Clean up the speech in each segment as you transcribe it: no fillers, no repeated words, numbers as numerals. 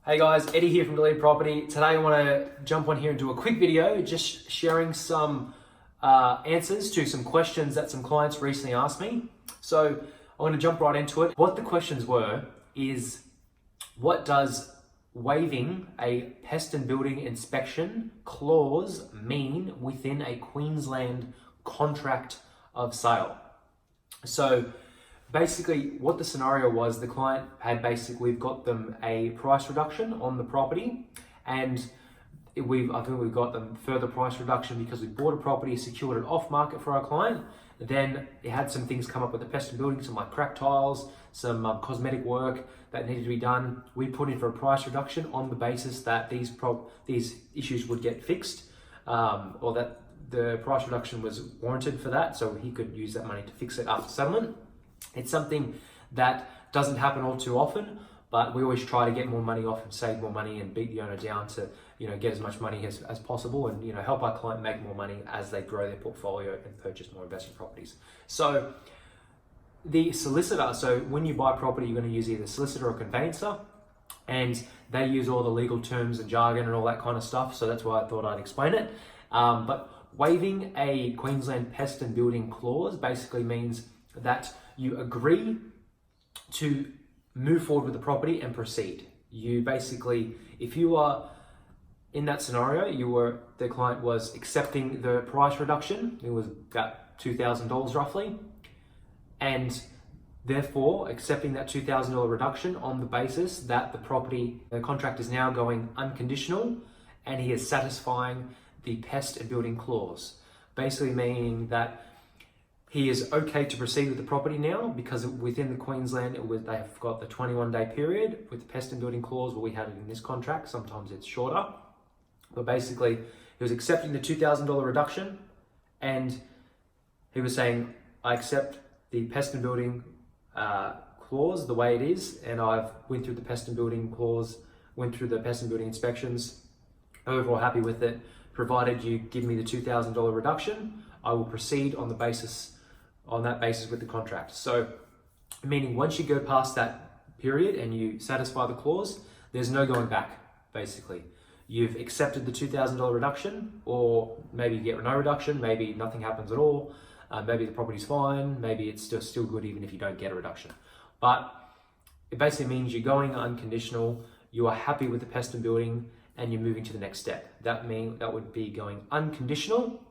Hey guys, Eddie here from Dilleen Property. Today I want to jump on here and do a quick video just sharing some answers to some questions that some clients recently asked me. So I'm going to jump right into it. What the questions were is, what does waiving a pest and building inspection clause mean within a Queensland contract of sale? So basically what the scenario was, the client had we've got them a price reduction on the property, and I think we've got them further price reduction because we bought a property, secured it off market for our client. Then it had some things come up with the pest and building, some like crack tiles, some cosmetic work that needed to be done. We put in for a price reduction on the basis that these issues would get fixed, or that the price reduction was warranted for that, so he could use that money to fix it after settlement. It's something that doesn't happen all too often, but we always try to get more money off and save more money and beat the owner down to, get as much money as possible and, help our client make more money as they grow their portfolio and purchase more investment properties. So the solicitor, so when you buy property, you're going to use either solicitor or conveyancer, and they use all the legal terms and jargon and all that kind of stuff. So that's why I thought I'd explain it. But waiving a Queensland pest and building clause basically means that you agree to move forward with the property and proceed. You basically, if you are in that scenario, the client was accepting the price reduction. It was about $2,000 roughly, and therefore accepting that $2,000 reduction on the basis that the contract is now going unconditional, and he is satisfying the pest and building clause. Basically meaning that he is okay to proceed with the property now, because within the Queensland, they have got the 21-day period with the pest and building clause, where we had it in this contract. Sometimes it's shorter. But basically, he was accepting the $2,000 reduction, and he was saying, I accept the pest and building clause the way it is, and I've went through the pest and building clause, went through the pest and building inspections, overall happy with it. Provided you give me the $2,000 reduction, I will proceed on that basis with the contract. So, meaning once you go past that period and you satisfy the clause, there's no going back, basically. You've accepted the $2,000 reduction, or maybe you get no reduction, maybe nothing happens at all, maybe the property's fine, maybe it's still good even if you don't get a reduction. But it basically means you're going unconditional, you are happy with the pest and building, and you're moving to the next step. That would be going unconditional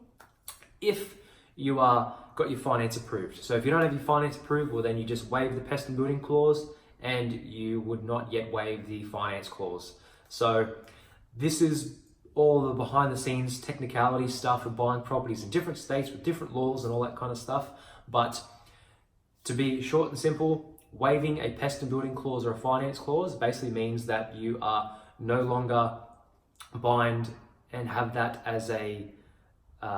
if you got your finance approved. So if you don't have your finance approved, well then you just waive the pest and building clause, and you would not yet waive the finance clause. So this is all the behind the scenes technicality stuff of buying properties in different states with different laws and all that kind of stuff. But to be short and simple, waiving a pest and building clause or a finance clause basically means that you are no longer bind and have that as a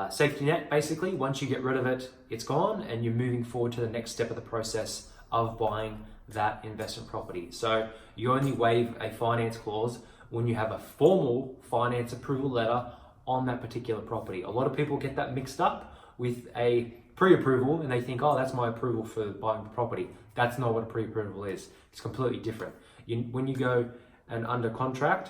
safety net. Basically, once you get rid of it, it's gone, and you're moving forward to the next step of the process of buying that investment property. So you only waive a finance clause when you have a formal finance approval letter on that particular property. A lot of people get that mixed up with a pre-approval, and they think, oh, that's my approval for buying the property. That's not what a pre-approval is. It's completely different. When you go and under contract,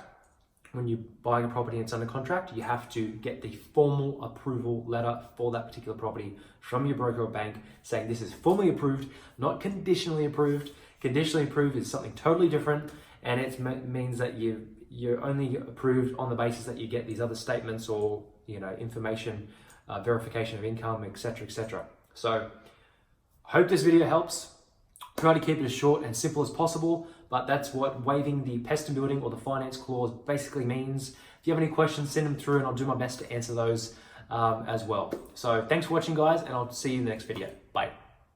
when you're buying a property and it's under contract, you have to get the formal approval letter for that particular property from your broker or bank saying this is formally approved, not conditionally approved. Conditionally approved is something totally different, and it means that you're only approved on the basis that you get these other statements or information, verification of income, etc., etc. So hope this video helps. Try to keep it as short and simple as possible, but that's what waiving the pest and building or the finance clause basically means. If you have any questions, send them through and I'll do my best to answer those as well. So thanks for watching, guys, and I'll see you in the next video. Bye.